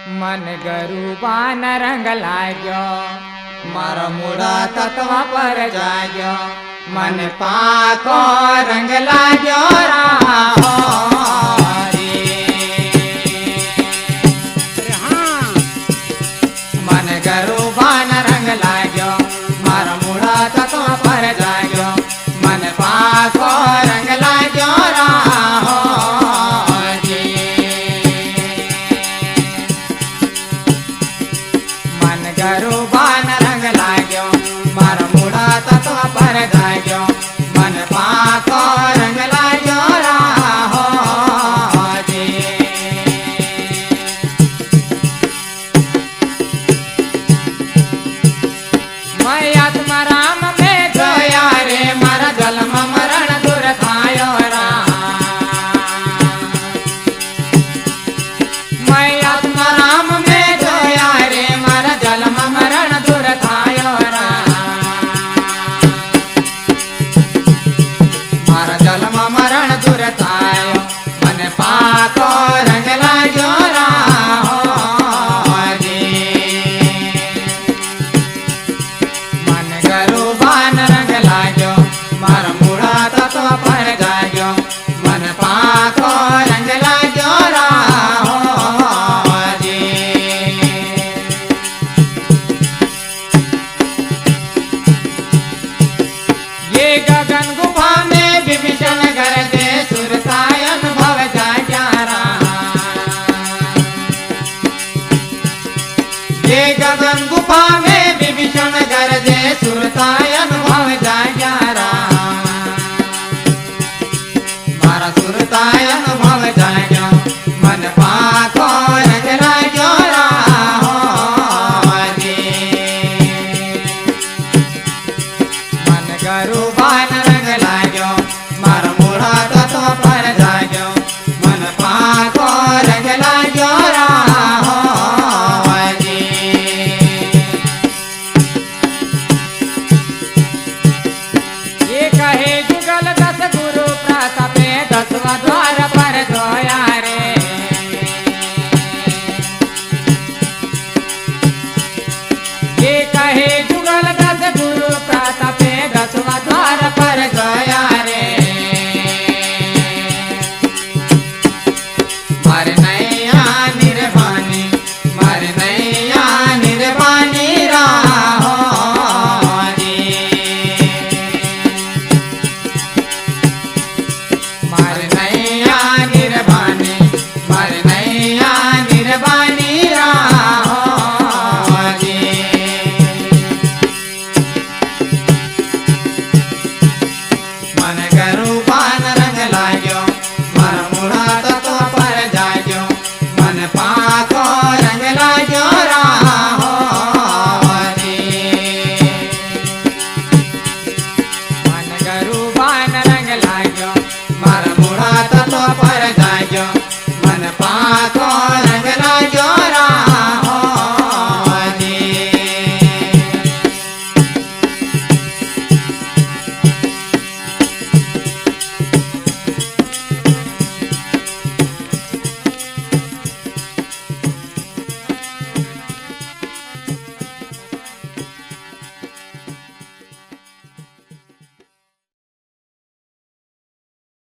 मन गरूबान रंग लाग्यो मारो मूड़ा तत्व पर जाग्यो मन पाको रंग लाग्यो राहो मन गरूबान रंग लाग्यो मारो मूड़ा तत्व पर जाग्यो मन पाको रंग लाग्यो राहो गरूबान रंग लाग्यो मारो मूड़ा तत्व पर जाग्यो मन पाको रंग लाग्यो राहो जी मैं आत्मा राम में जोया रे मारा जन्म मरण दूर थायो मैं आत्मा राम में जोया रे मारा जन्म मरण दूर थायो मारा जन्म मरण दूर थायो मन पाको रंग लाग्यो राहो जी मन गरूबान रंग लाग्यो मारा मूड़ा तत्व पर जाग्यो मन पाको रंग लाग्यो राहो गगन गुफा में विभीषण घर दे सुरतायन भव जाग्या ये गगन गुफा में विभीषण घर दे सुरतायन भव जाग्या मारा सुरतायन भव जाग्यो मन पाको रंग लाग्यो राहो जी मन गरूबान